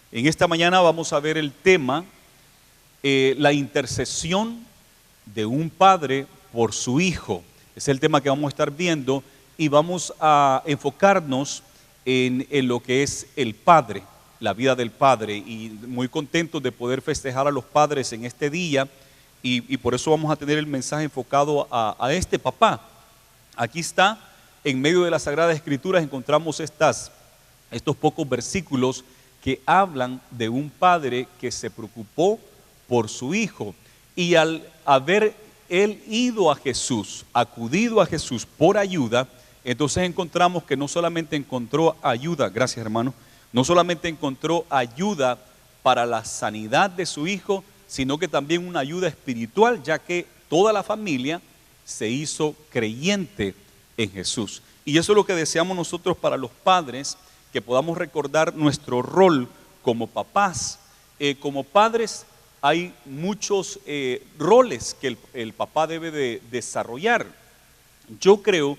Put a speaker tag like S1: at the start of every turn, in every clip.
S1: En esta mañana vamos a ver el tema, la intercesión de un padre por su hijo. Es el tema que vamos a estar viendo y vamos a enfocarnos en lo que es el padre, la vida del padre. Y muy contentos de poder festejar a los padres en este día y por eso vamos a tener el mensaje enfocado a este papá. Aquí está, en medio de las Sagradas Escrituras encontramos estos pocos versículos que hablan de un padre que se preocupó por su hijo. Y al haber él ido a Jesús, acudido a Jesús por ayuda, entonces encontramos que no solamente encontró ayuda, gracias hermano, no solamente encontró ayuda para la sanidad de su hijo, sino que también una ayuda espiritual, ya que toda la familia se hizo creyente en Jesús. Y eso es lo que deseamos nosotros para los padres, que podamos recordar nuestro rol como papás. Como padres hay muchos roles que el papá debe de desarrollar. Yo creo,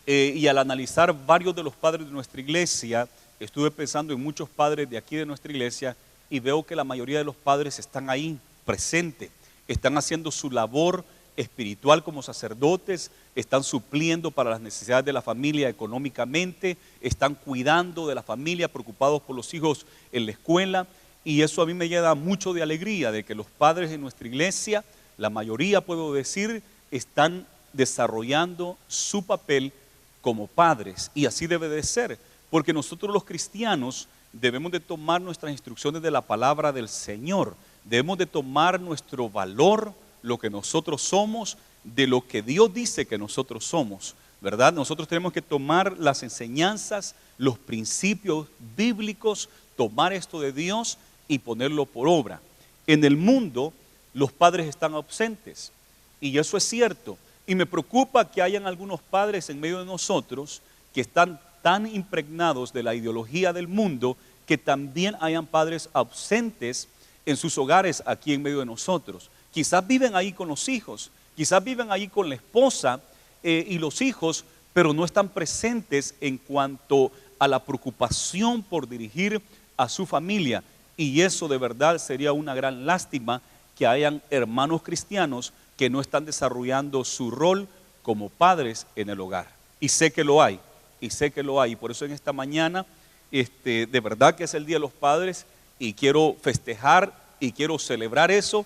S1: y al analizar varios de los padres de nuestra iglesia, estuve pensando en muchos padres de aquí de nuestra iglesia y veo que la mayoría de los padres están ahí, presentes, están haciendo su labor espiritual como sacerdotes, están supliendo para las necesidades de la familia económicamente, están cuidando de la familia, preocupados por los hijos en la escuela, y eso a mí me llena mucho de alegría, de que los padres de nuestra iglesia, la mayoría puedo decir, están desarrollando su papel como padres, y así debe de ser, porque nosotros los cristianos debemos de tomar nuestras instrucciones de la palabra del Señor, debemos de tomar nuestro valor, lo que nosotros somos, de lo que Dios dice que nosotros somos, ¿verdad? Nosotros tenemos que tomar las enseñanzas, los principios bíblicos, tomar esto de Dios y ponerlo por obra. En el mundo los padres están ausentes y eso es cierto, y me preocupa que hayan algunos padres en medio de nosotros que están tan impregnados de la ideología del mundo que también hayan padres ausentes en sus hogares aquí en medio de nosotros. Quizás viven ahí con los hijos, quizás viven ahí con la esposa y los hijos, pero no están presentes en cuanto a la preocupación por dirigir a su familia. Y eso de verdad sería una gran lástima, que hayan hermanos cristianos que no están desarrollando su rol como padres en el hogar. Y sé que lo hay, y por eso en esta mañana, de verdad que es el Día de los Padres y quiero festejar y quiero celebrar eso.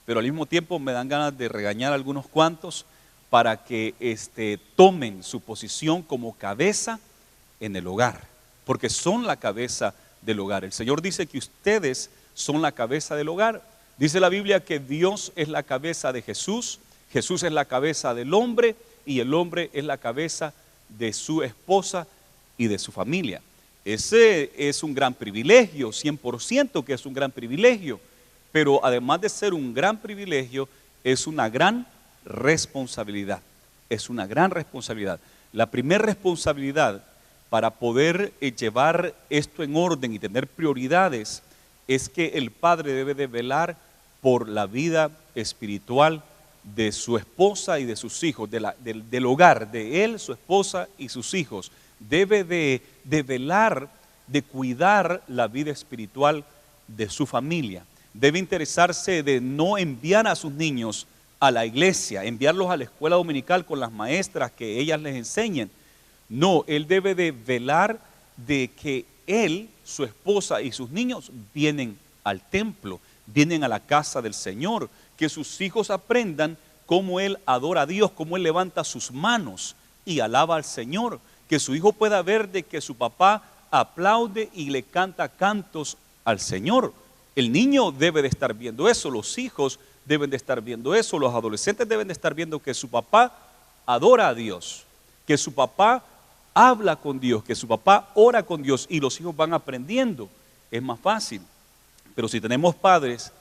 S1: Pero al mismo tiempo me dan ganas de regañar a algunos cuantos para que tomen su posición como cabeza en el hogar, porque son la cabeza del hogar. El Señor dice que ustedes son la cabeza del hogar. Dice la Biblia que Dios es la cabeza de Jesús, Jesús es la cabeza del hombre y el hombre es la cabeza de su esposa y de su familia. Ese es un gran privilegio, 100% que es un gran privilegio. Pero además de ser un gran privilegio, es una gran responsabilidad. Es una gran responsabilidad. La primera responsabilidad para poder llevar esto en orden y tener prioridades es que el padre debe de velar por la vida espiritual de su esposa y de sus hijos, del hogar, de él, su esposa y sus hijos. Debe de velar, de cuidar la vida espiritual de su familia. Debe interesarse de no enviar a sus niños a la iglesia, enviarlos a la escuela dominical con las maestras que ellas les enseñen. No, él debe de velar de que él, su esposa y sus niños vienen al templo, vienen a la casa del Señor, que sus hijos aprendan cómo él adora a Dios, cómo él levanta sus manos y alaba al Señor, que su hijo pueda ver de que su papá aplaude y le canta cantos al Señor. El niño debe de estar viendo eso, los hijos deben de estar viendo eso, los adolescentes deben de estar viendo que su papá adora a Dios, que su papá habla con Dios, que su papá ora con Dios y los hijos van aprendiendo. Es más fácil. Pero si tenemos padres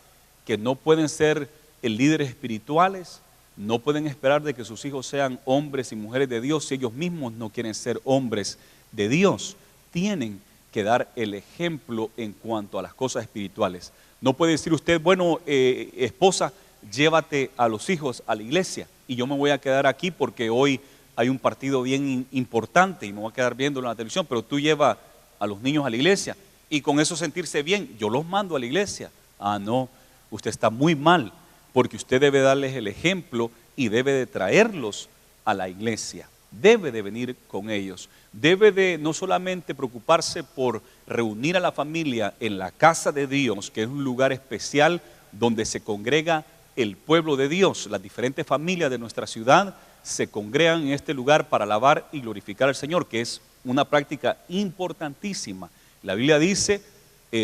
S1: que no pueden ser líderes espirituales, no pueden esperar de que sus hijos sean hombres y mujeres de Dios si ellos mismos no quieren ser hombres de Dios. Tienen que dar el ejemplo en cuanto a las cosas espirituales. No puede decir usted, bueno, esposa, llévate a los hijos a la iglesia y yo me voy a quedar aquí porque hoy hay un partido bien importante y me voy a quedar viéndolo en la televisión, pero tú lleva a los niños a la iglesia. y con eso sentirse bien. Yo los mando a la iglesia. Ah, no, usted está muy mal, porque usted debe darles el ejemplo y debe de traerlos a la iglesia. Debe de venir con ellos. Debe de no solamente preocuparse por reunir a la familia en la casa de Dios, que es un lugar especial donde se congrega el pueblo de Dios. Las diferentes familias de nuestra ciudad se congregan en este lugar para alabar y glorificar al Señor, que es una práctica importantísima. La Biblia dice,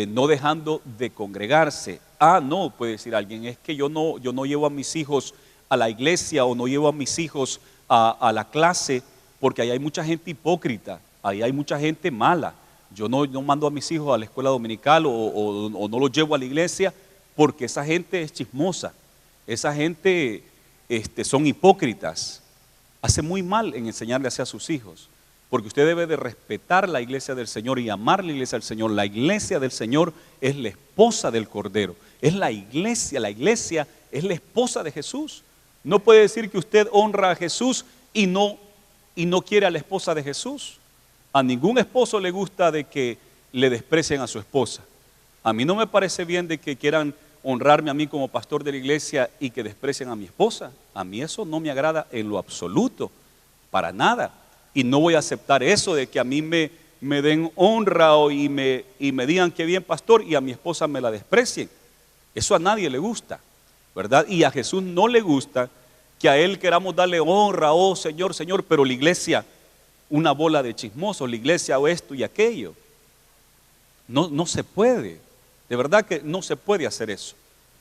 S1: no dejando de congregarse. Ah, no, puede decir alguien, es que yo no llevo a mis hijos a la iglesia o no llevo a mis hijos a la clase porque ahí hay mucha gente hipócrita, ahí hay mucha gente mala. Yo no mando a mis hijos a la escuela dominical o no los llevo a la iglesia porque esa gente es chismosa, esa gente son hipócritas. Hace muy mal en enseñarle así a sus hijos, porque usted debe de respetar la iglesia del Señor y amar la iglesia del Señor. La iglesia del Señor es la esposa del Cordero, es la iglesia es la esposa de Jesús. No puede decir que usted honra a Jesús y no quiere a la esposa de Jesús. A ningún esposo le gusta de que le desprecien a su esposa. A mí no me parece bien de que quieran honrarme a mí como pastor de la iglesia y que desprecien a mi esposa. A mí eso no me agrada en lo absoluto, para nada. Y no voy a aceptar eso de que a mí me den honra y me digan que bien pastor y a mi esposa me la desprecien. Eso a nadie le gusta, ¿verdad? Y a Jesús no le gusta que a Él queramos darle honra, oh Señor, Señor, pero la iglesia, una bola de chismosos, la iglesia o esto y aquello. No se puede, de verdad que no se puede hacer eso.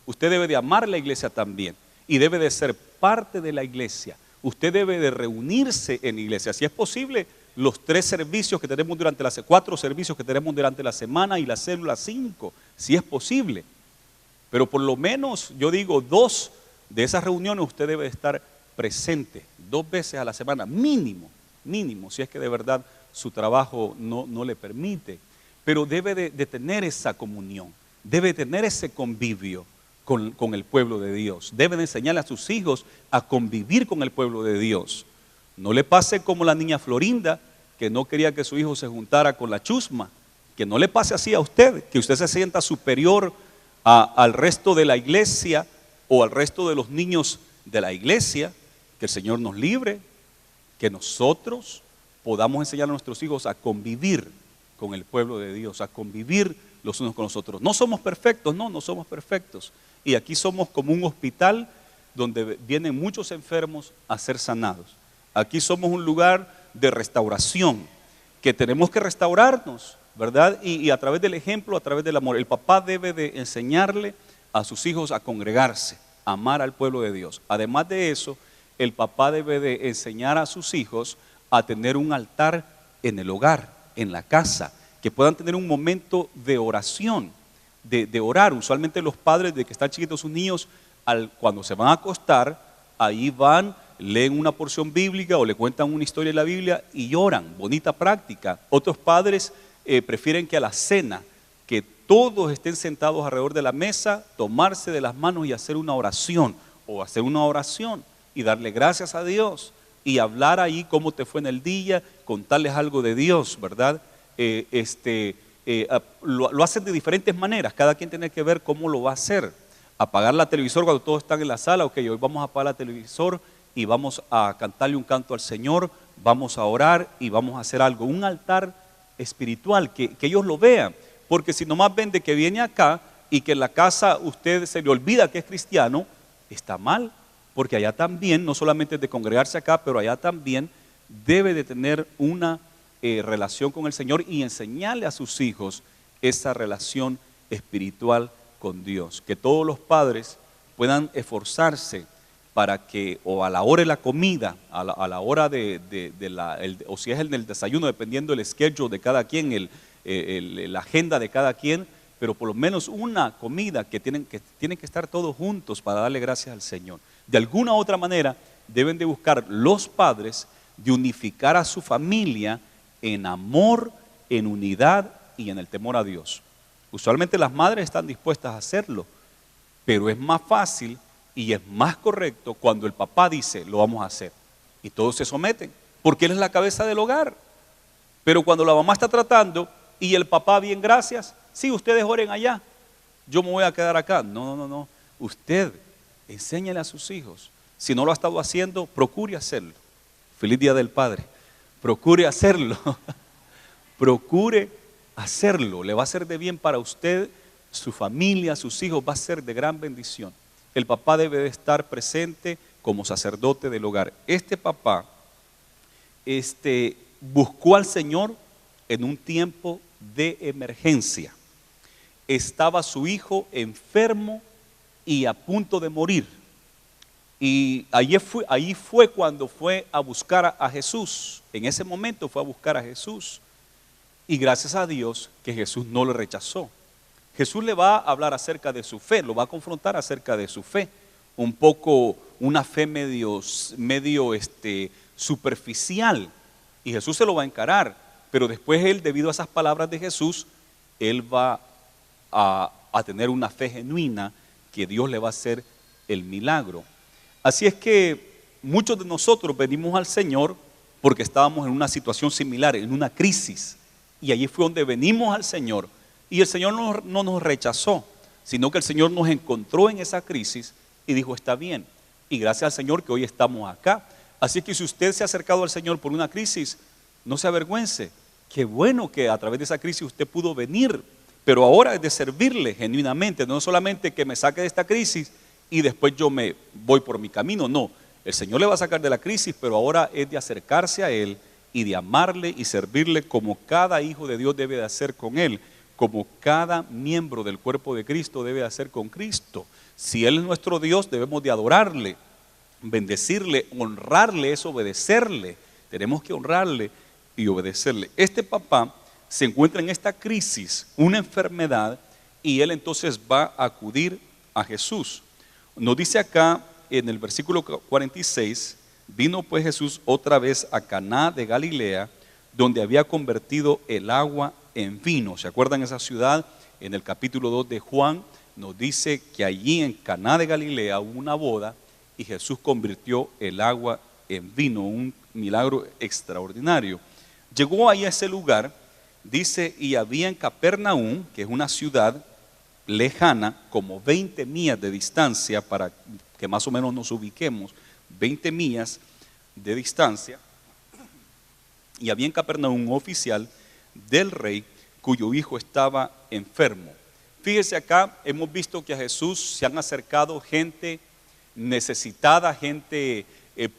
S1: Usted debe de amar la iglesia también y debe de ser parte de la iglesia. Usted debe de reunirse en la iglesia. Si es posible, los 4 servicios que tenemos durante la semana y la célula 5, si es posible. Pero por lo menos, yo digo, 2 de esas reuniones usted debe estar presente 2 veces a la semana, mínimo, si es que de verdad su trabajo no le permite. Pero debe de tener esa comunión, debe tener ese convivio con el pueblo de Dios. Debe de enseñarle a sus hijos a convivir con el pueblo de Dios. No le pase como la niña Florinda, que no quería que su hijo se juntara con la chusma. Que no le pase así a usted, que usted se sienta superior al resto de la iglesia o al resto de los niños de la iglesia. Que el Señor nos libre, que nosotros podamos enseñar a nuestros hijos a convivir con el pueblo de Dios, a convivir los unos con los otros. No somos perfectos, no somos perfectos. Y aquí somos como un hospital donde vienen muchos enfermos a ser sanados. Aquí somos un lugar de restauración, que tenemos que restaurarnos, ¿verdad? Y a través del ejemplo, a través del amor. El papá debe de enseñarle a sus hijos a congregarse, a amar al pueblo de Dios. Además de eso, el papá debe de enseñar a sus hijos a tener un altar en el hogar, en la casa, que puedan tener un momento de oración, de orar. Usualmente los padres, de que están chiquitos sus niños, cuando se van a acostar, ahí van, leen una porción bíblica o le cuentan una historia de la Biblia y lloran. Bonita práctica. Otros padres prefieren que a la cena, que todos estén sentados alrededor de la mesa, tomarse de las manos y hacer una oración, y darle gracias a Dios y hablar ahí cómo te fue en el día, contarles algo de Dios, ¿verdad? Lo hacen de diferentes maneras, cada quien tiene que ver cómo lo va a hacer. Apagar la televisor cuando todos están en la sala, ok, hoy vamos a apagar la televisor y vamos a cantarle un canto al Señor, vamos a orar y vamos a hacer algo, un altar espiritual, que ellos lo vean, porque si nomás ven de que viene acá y que en la casa usted se le olvida que es cristiano, está mal, porque allá también, no solamente de congregarse acá, pero allá también debe de tener una relación con el Señor y enseñarle a sus hijos esa relación espiritual con Dios. Que todos los padres puedan esforzarse para que, o a la hora de la comida, a la hora o si es en el desayuno, dependiendo del schedule de cada quien, la agenda de cada quien, pero por lo menos una comida que tienen que estar todos juntos para darle gracias al Señor. De alguna u otra manera deben de buscar los padres de unificar a su familia en amor, en unidad y en el temor a Dios. Usualmente las madres están dispuestas a hacerlo, pero es más fácil y es más correcto cuando el papá dice, lo vamos a hacer. Y todos se someten, porque él es la cabeza del hogar. Pero cuando la mamá está tratando y el papá, bien gracias, Sí, ustedes oren allá, yo me voy a quedar acá. No, no, no, no. Usted enséñele a sus hijos. Si no lo ha estado haciendo, procure hacerlo. Feliz Día del Padre. Procure hacerlo. Procure hacerlo. Le va a ser de bien para usted, su familia, sus hijos. Va a ser de gran bendición. El papá debe de estar presente como sacerdote del hogar. Este papá buscó al Señor en un tiempo de emergencia. Estaba su hijo enfermo y a punto de morir. Y ahí fue cuando fue a buscar a Jesús. En ese momento fue a buscar a Jesús. Y gracias a Dios que Jesús no le rechazó. Jesús le va a hablar acerca de su fe, lo va a confrontar acerca de su fe. Un poco, una fe medio superficial. Y Jesús se lo va a encarar. Pero después él, debido a esas palabras de Jesús, él va a tener una fe genuina que Dios le va a hacer el milagro. Así es que muchos de nosotros venimos al Señor porque estábamos en una situación similar, en una crisis. Y allí fue donde venimos al Señor. Y el Señor no nos rechazó, sino que el Señor nos encontró en esa crisis y dijo, está bien. Y gracias al Señor que hoy estamos acá. Así que si usted se ha acercado al Señor por una crisis, no se avergüence. Qué bueno que a través de esa crisis usted pudo venir. Pero ahora es de servirle genuinamente, no solamente que me saque de esta crisis y después yo me voy por mi camino. No, el Señor le va a sacar de la crisis, pero ahora es de acercarse a Él y de amarle y servirle como cada hijo de Dios debe de hacer con Él, como cada miembro del cuerpo de Cristo debe de hacer con Cristo. Si Él es nuestro Dios, debemos de adorarle, bendecirle, honrarle, es obedecerle. Tenemos que honrarle y obedecerle. Este papá se encuentra en esta crisis, una enfermedad, y él entonces va a acudir a Jesús. Nos dice acá en el versículo 46, vino pues Jesús otra vez a Caná de Galilea, donde había convertido el agua en vino. ¿Se acuerdan esa ciudad? En el capítulo 2 de Juan nos dice que allí en Caná de Galilea hubo una boda y Jesús convirtió el agua en vino, un milagro extraordinario. Llegó ahí a ese lugar. Dice, y había en Capernaum, que es una ciudad lejana, como 20 millas de distancia, para que más o menos nos ubiquemos, 20 millas de distancia, y había en Capernaum un oficial del rey cuyo hijo estaba enfermo. Fíjese acá, hemos visto que a Jesús se han acercado gente necesitada, gente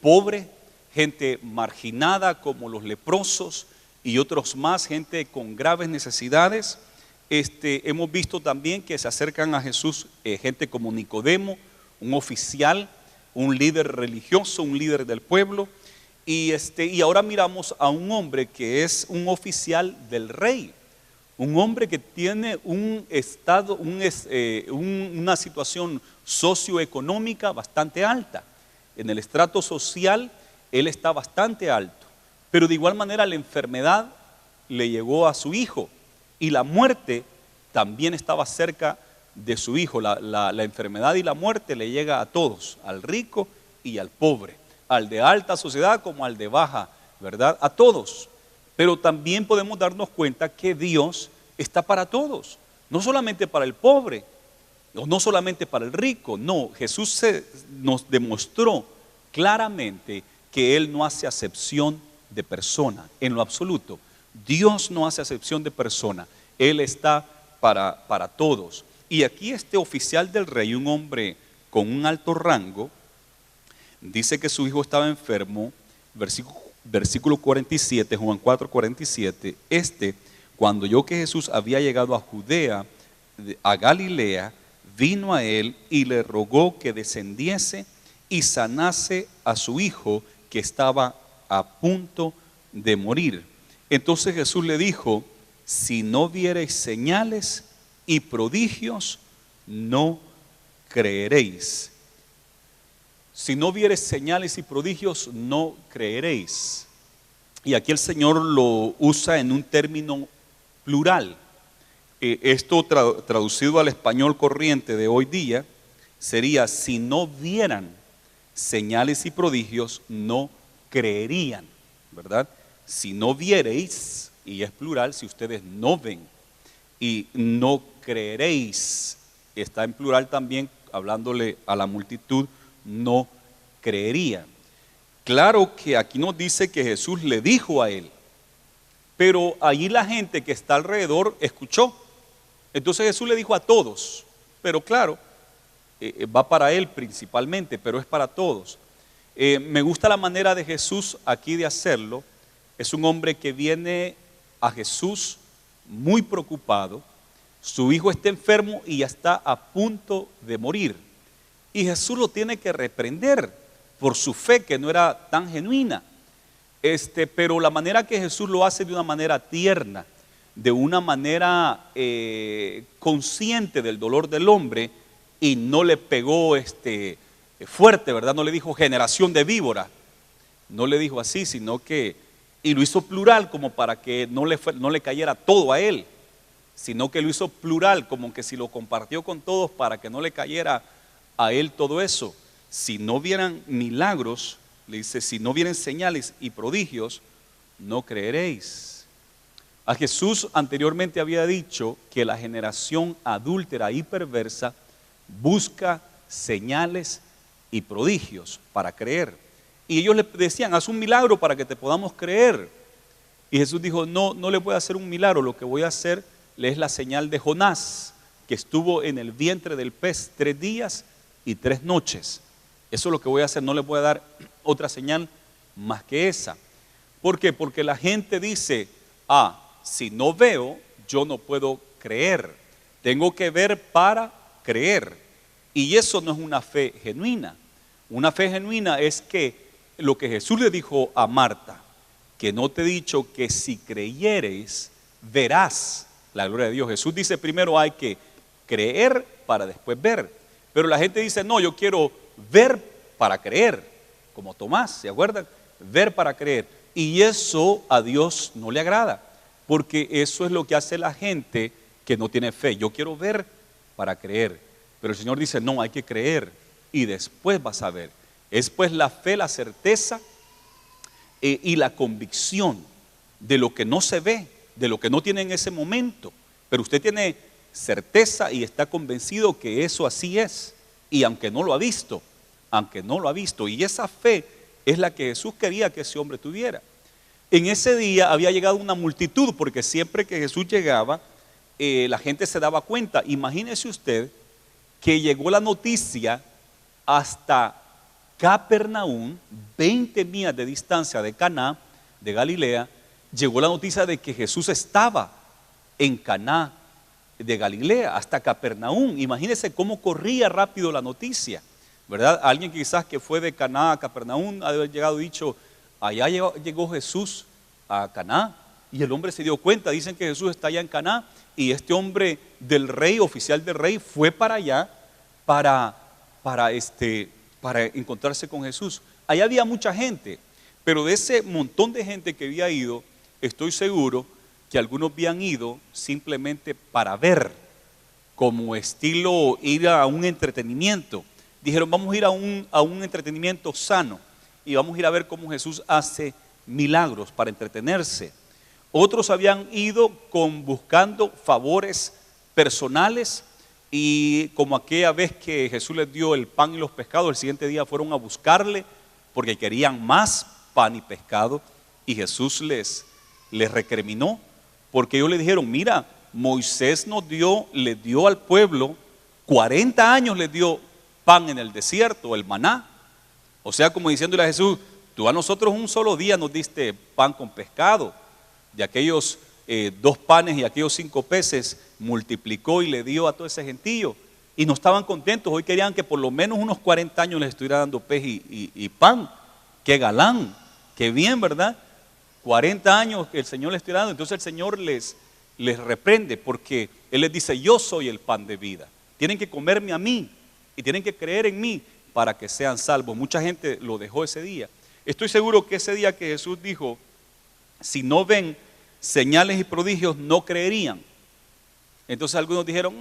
S1: pobre, gente marginada como los leprosos, y otros más, gente con graves necesidades. Hemos visto también que se acercan a Jesús gente como Nicodemo, un oficial, un líder religioso, un líder del pueblo. Y ahora miramos a un hombre que es un oficial del rey, un hombre que tiene un estado, una situación socioeconómica bastante alta. En el estrato social él está bastante alto. Pero de igual manera la enfermedad le llegó a su hijo y la muerte también estaba cerca de su hijo. La enfermedad y la muerte le llega a todos, al rico y al pobre, al de alta sociedad como al de baja, ¿verdad? A todos. Pero también podemos darnos cuenta que Dios está para todos, no solamente para el pobre, no solamente para el rico. No, Jesús nos demostró claramente que Él no hace acepción de persona, en lo absoluto. Dios no hace acepción de persona, Él está para todos. Y aquí este oficial del rey, un hombre con un alto rango, dice que su hijo estaba enfermo, versículo 47, Juan 4, 47, cuando oyó que Jesús había llegado a Judea, a Galilea, vino a él y le rogó que descendiese y sanase a su hijo que estaba a punto de morir. Entonces Jesús le dijo, si no viereis señales y prodigios, no creeréis. Si no viereis señales y prodigios, no creeréis. Y aquí el Señor lo usa en un término plural. Esto traducido al español corriente de hoy día sería, si no vieran señales y prodigios, no creerían, ¿verdad? Si no viereis, y es plural, si ustedes no ven. y no creeréis. Está en plural también, hablándole a la multitud, no creerían. Claro que aquí nos dice que Jesús le dijo a él, pero allí la gente que está alrededor escuchó. Entonces Jesús le dijo a todos, pero claro, va para él principalmente, pero es para todos. Me gusta la manera de Jesús aquí de hacerlo. Es un hombre que viene a Jesús muy preocupado. Su hijo está enfermo y ya está a punto de morir. Y Jesús lo tiene que reprender por su fe que no era tan genuina. Pero la manera que Jesús lo hace de una manera tierna, de una manera consciente del dolor del hombre, y no le pegó fuerte, ¿verdad? No le dijo generación de víbora, no le dijo así, sino que, y lo hizo plural como para que no le cayera todo a él, sino que lo hizo plural, como que si lo compartió con todos para que no le cayera a él todo eso. Si no vieran milagros, le dice, si no vienen señales y prodigios, no creeréis. A Jesús anteriormente había dicho que la generación adúltera y perversa busca señales y prodigios para creer. Y ellos le decían, haz un milagro para que te podamos creer. Y Jesús dijo, no le voy a hacer un milagro, lo que voy a hacer es la señal de Jonás, que estuvo en el vientre del pez 3 días y 3 noches. Eso es lo que voy a hacer, no les voy a dar otra señal más que esa. ¿Por qué? Porque la gente dice, si no veo, yo no puedo creer. Tengo que ver para creer. Y eso no es una fe genuina. Una fe genuina es que lo que Jesús le dijo a Marta, que no te he dicho que si creyeres, verás la gloria de Dios. Jesús dice primero hay que creer para después ver. Pero la gente dice, no, yo quiero ver para creer, como Tomás, ¿se acuerdan? Ver para creer. Y eso a Dios no le agrada, porque eso es lo que hace la gente que no tiene fe. Yo quiero ver para creer. Pero el Señor dice, no, hay que creer y después vas a ver. Es pues la fe, la certeza y la convicción de lo que no se ve, de lo que no tiene en ese momento. Pero usted tiene certeza y está convencido que eso así es. Y aunque no lo ha visto, y esa fe es la que Jesús quería que ese hombre tuviera. En ese día había llegado una multitud, porque siempre que Jesús llegaba, la gente se daba cuenta. Imagínese usted que llegó la noticia hasta Capernaum, 20 millas de distancia de Caná, de Galilea. Llegó la noticia de que Jesús estaba en Caná de Galilea, hasta Capernaum. Imagínese cómo corría rápido la noticia, ¿verdad? Alguien quizás que fue de Caná a Capernaum ha de haber llegado y dicho, allá llegó Jesús a Caná, y el hombre se dio cuenta. Dicen que Jesús está allá en Caná, y este hombre del rey, oficial del rey, fue para allá para encontrarse con Jesús. Allá había mucha gente, pero de ese montón de gente que había ido, estoy seguro que algunos habían ido simplemente para ver, como estilo ir a un entretenimiento. Dijeron, vamos a ir a un entretenimiento sano y vamos a ir a ver cómo Jesús hace milagros para entretenerse. Otros habían ido buscando favores personales, y como aquella vez que Jesús les dio el pan y los pescados, el siguiente día fueron a buscarle porque querían más pan y pescado, y Jesús les recriminó porque ellos le dijeron, mira, Moisés le dio al pueblo 40 años, les dio pan en el desierto, el maná. O sea, como diciéndole a Jesús, tú a nosotros un solo día nos diste pan con pescado. De aquellos 2 panes y aquellos 5 peces multiplicó y le dio a todo ese gentío. Y no estaban contentos, hoy querían que por lo menos unos 40 años les estuviera dando pez y pan. Qué galán, qué bien, ¿verdad? 40 años que el Señor les estuviera dando. Entonces el Señor les reprende, porque Él les dice, yo soy el pan de vida. Tienen que comerme a mí y tienen que creer en mí para que sean salvos. Mucha gente lo dejó ese día. Estoy seguro que ese día que Jesús dijo, si no ven señales y prodigios, no creerían. Entonces algunos dijeron,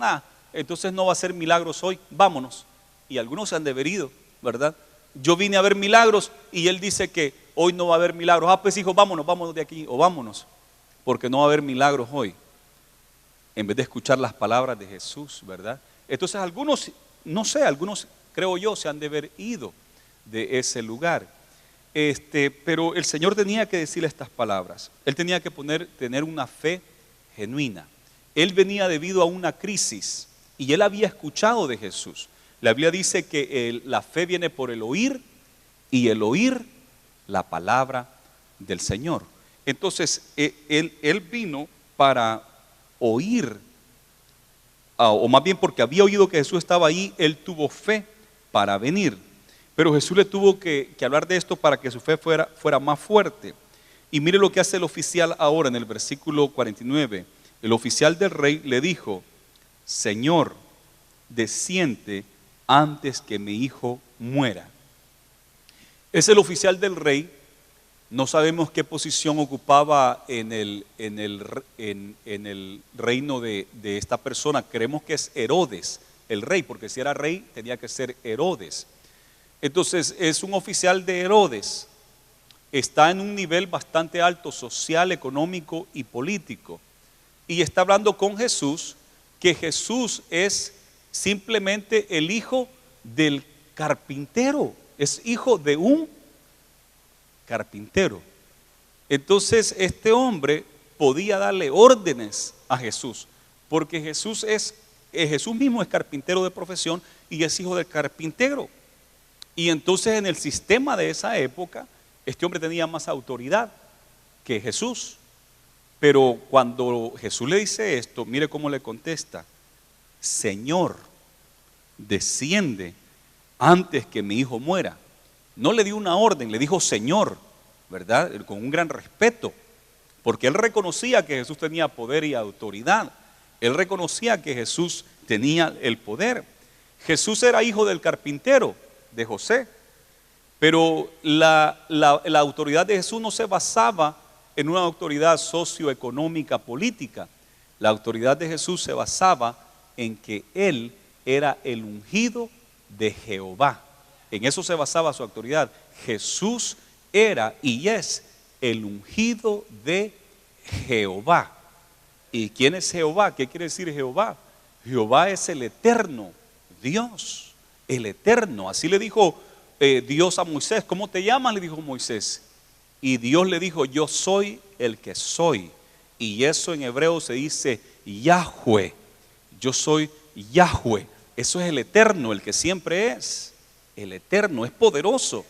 S1: entonces no va a ser milagros hoy, vámonos. Y algunos se han deberido, ¿verdad? Yo vine a ver milagros y Él dice que hoy no va a haber milagros. Pues hijo, vámonos de aquí, o vámonos, porque no va a haber milagros hoy. en vez de escuchar las palabras de Jesús, ¿verdad? Entonces algunos, no sé, algunos creo yo se han de haber ido de ese lugar. Pero el Señor tenía que decirle estas palabras. Él tenía que tener una fe genuina. Él venía debido a una crisis y él había escuchado de Jesús. La Biblia dice que la fe viene por el oír y el oír la palabra del Señor. Entonces él vino para oír, o más bien porque había oído que Jesús estaba ahí, él tuvo fe para venir. Pero Jesús le tuvo que hablar de esto para que su fe fuera más fuerte. Y mire lo que hace el oficial ahora en el versículo 49. El oficial del rey le dijo: Señor, desciende antes que mi hijo muera. Es el oficial del rey. No sabemos qué posición ocupaba en el reino de esta persona. Creemos que es Herodes, el rey, porque si era rey tenía que ser Herodes. Entonces es un oficial de Herodes, está en un nivel bastante alto social, económico y político, y está hablando con Jesús, que Jesús es simplemente el hijo del carpintero, es hijo de un carpintero. Entonces este hombre podía darle órdenes a Jesús, porque Jesús mismo es carpintero de profesión y es hijo del carpintero. Y entonces en el sistema de esa época, este hombre tenía más autoridad que Jesús. Pero cuando Jesús le dice esto, mire cómo le contesta: Señor, desciende antes que mi hijo muera. No le dio una orden, le dijo Señor, ¿verdad? Con un gran respeto, porque él reconocía que Jesús tenía poder y autoridad. Él reconocía que Jesús tenía el poder. Jesús era hijo del carpintero, de José, pero la autoridad de Jesús no se basaba en una autoridad socioeconómica política. La autoridad de Jesús se basaba en que él era el ungido de Jehová. En eso se basaba su autoridad. Jesús era y es el ungido de Jehová. ¿Y quién es Jehová? ¿Qué quiere decir Jehová? Jehová es el eterno Dios. El eterno, así le dijo Dios a Moisés. ¿Cómo te llamas?, le dijo Moisés. Y Dios le dijo: yo soy el que soy. Y eso en hebreo se dice Yahweh. Yo soy Yahweh. Eso es el eterno, el que siempre es. El eterno, es poderoso,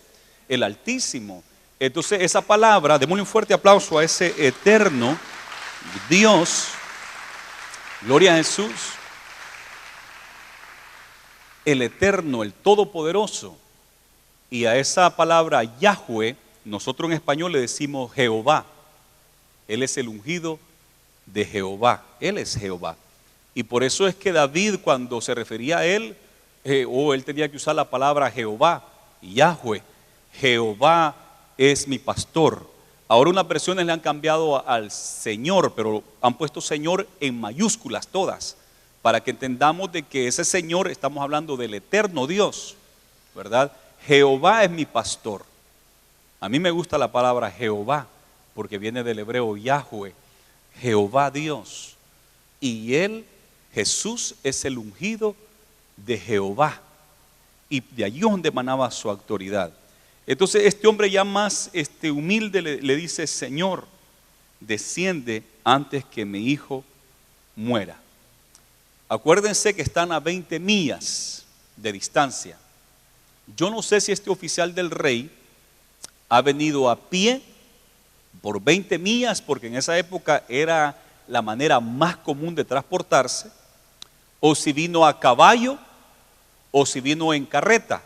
S1: el altísimo. Entonces esa palabra, démosle un fuerte aplauso a ese eterno Dios. Gloria a Jesús. El eterno, el todopoderoso. Y a esa palabra Yahweh, nosotros en español le decimos Jehová. Él es el ungido de Jehová. Él es Jehová. Y por eso es que David, cuando se refería a él, él tenía que usar la palabra Jehová, Yahweh. Jehová es mi pastor. Ahora unas versiones le han cambiado al Señor, pero han puesto Señor en mayúsculas todas, para que entendamos de que ese Señor, estamos hablando del eterno Dios, ¿verdad? Jehová es mi pastor. A mí me gusta la palabra Jehová, porque viene del hebreo Yahweh, Jehová Dios. Y él, Jesús, es el ungido de Jehová. Y de allí donde emanaba su autoridad. Entonces este hombre ya más humilde le dice: Señor, desciende antes que mi hijo muera. Acuérdense que están a 20 millas de distancia. Yo no sé si este oficial del rey ha venido a pie por 20 millas, porque en esa época era la manera más común de transportarse, o si vino a caballo, o si vino en carreta.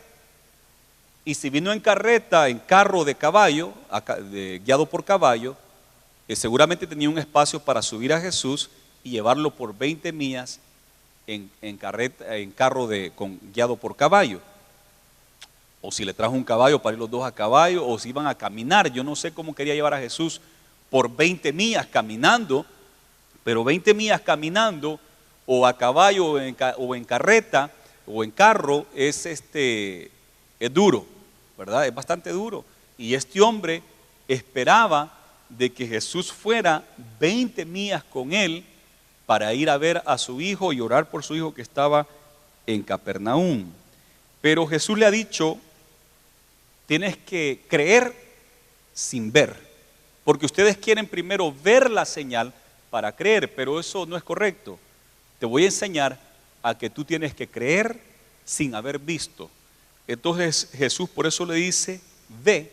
S1: Y si vino en carreta, en carro de caballo, guiado por caballo, seguramente tenía un espacio para subir a Jesús y llevarlo por 20 millas en carro guiado por caballo. O si le trajo un caballo para ir los dos a caballo, o si iban a caminar. Yo no sé cómo quería llevar a Jesús por 20 millas caminando, pero 20 millas caminando, o a caballo, o en carreta, o en carro, es duro, ¿verdad? Es bastante duro. Y este hombre esperaba de que Jesús fuera 20 millas con él para ir a ver a su hijo y orar por su hijo que estaba en Capernaum. Pero Jesús le ha dicho, tienes que creer sin ver, porque ustedes quieren primero ver la señal para creer, pero eso no es correcto. Te voy a enseñar a que tú tienes que creer sin haber visto. Entonces Jesús por eso le dice, ve,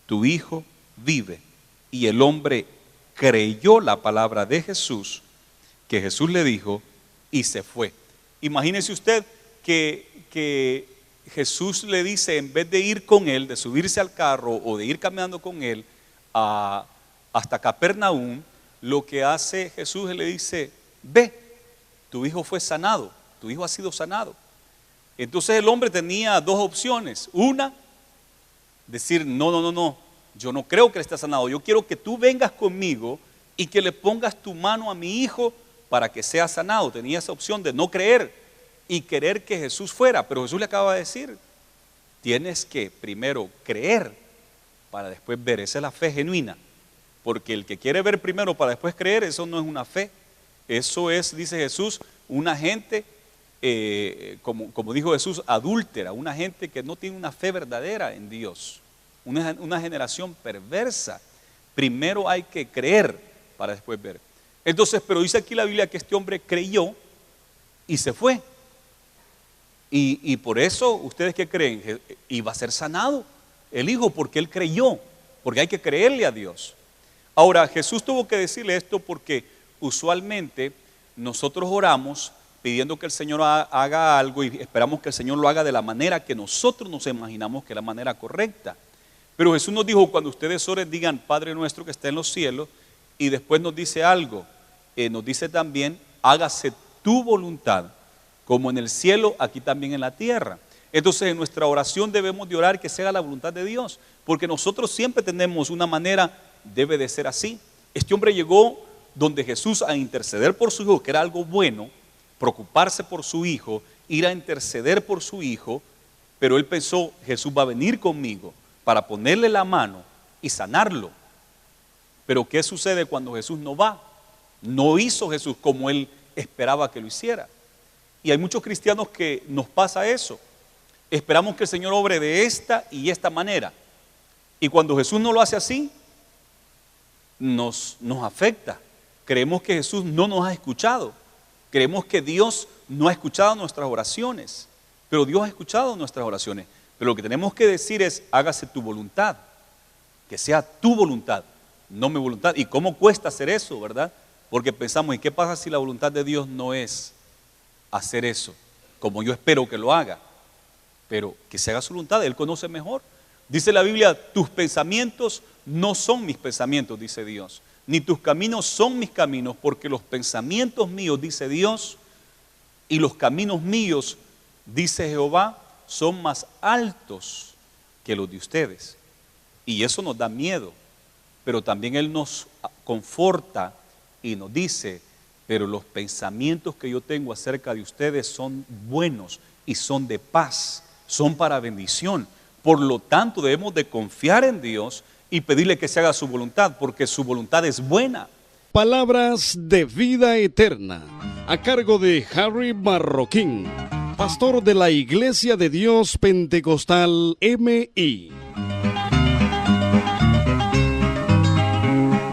S1: tu hijo vive. Y el hombre creyó la palabra de Jesús, que Jesús le dijo, y se fue. Imagínese usted que Jesús le dice, en vez de ir con él, de subirse al carro o de ir caminando con él hasta Capernaum, lo que hace Jesús le dice, ve, tu hijo fue sanado, tu hijo ha sido sanado. Entonces el hombre tenía dos opciones. Una, decir, no, yo no creo que él esté sanado, yo quiero que tú vengas conmigo y que le pongas tu mano a mi hijo para que sea sanado. Tenía esa opción de no creer y querer que Jesús fuera, pero Jesús le acaba de decir, tienes que primero creer para después ver. Esa es la fe genuina, porque el que quiere ver primero para después creer, eso no es una fe. Eso es, dice Jesús, una gente, como dijo Jesús, adúltera, una gente que no tiene una fe verdadera en Dios, una generación perversa. Primero hay que creer para después ver. Entonces, pero dice aquí la Biblia que este hombre creyó y se fue. Y por eso, ¿ustedes qué creen? Iba a ser sanado el hijo porque él creyó, porque hay que creerle a Dios. Ahora, Jesús tuvo que decirle esto porque usualmente nosotros oramos pidiendo que el Señor haga algo y esperamos que el Señor lo haga de la manera que nosotros nos imaginamos que es la manera correcta. Pero Jesús nos dijo, cuando ustedes oren, digan, Padre nuestro que está en los cielos, y después nos dice algo, nos dice también, hágase tu voluntad, como en el cielo, aquí también en la tierra. Entonces en nuestra oración debemos de orar que se haga la voluntad de Dios, porque nosotros siempre tenemos una manera, debe de ser así. Este hombre llegó donde Jesús a interceder por su hijo, que era algo bueno, preocuparse por su hijo, ir a interceder por su hijo, pero él pensó, Jesús va a venir conmigo para ponerle la mano y sanarlo. Pero ¿qué sucede cuando Jesús no va? No hizo Jesús como él esperaba que lo hiciera. Y hay muchos cristianos que nos pasa eso. Esperamos que el Señor obre de esta y esta manera. Y cuando Jesús no lo hace así, nos afecta. Creemos que Jesús no nos ha escuchado. Creemos que Dios no ha escuchado nuestras oraciones. Pero Dios ha escuchado nuestras oraciones. Pero lo que tenemos que decir es, hágase tu voluntad. Que sea tu voluntad, no mi voluntad. ¿Y cómo cuesta hacer eso, verdad? Porque pensamos, ¿y qué pasa si la voluntad de Dios no es hacer eso como yo espero que lo haga? Pero que se haga su voluntad, Él conoce mejor. Dice la Biblia, tus pensamientos no son mis pensamientos, dice Dios, ni tus caminos son mis caminos, porque los pensamientos míos, dice Dios, y los caminos míos, dice Jehová, son más altos que los de ustedes. Y eso nos da miedo, pero también Él nos conforta y nos dice, pero los pensamientos que yo tengo acerca de ustedes son buenos y son de paz, son para bendición. Por lo tanto, debemos de confiar en Dios y pedirle que se haga su voluntad, porque su voluntad es buena.
S2: Palabras de vida eterna, a cargo de Harry Marroquín, pastor de la Iglesia de Dios Pentecostal MI.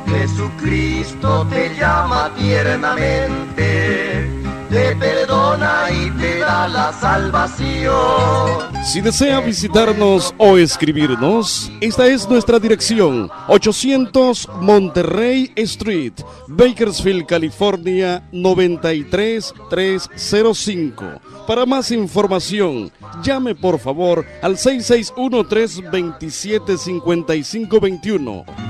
S3: Jesucristo te llama tiernamente, te perdona y te da la salvación.
S2: Si desea visitarnos o escribirnos, esta es nuestra dirección: 800 Monterrey Street, Bakersfield, California, 93305. Para más información, llame por favor al 661-327-5521.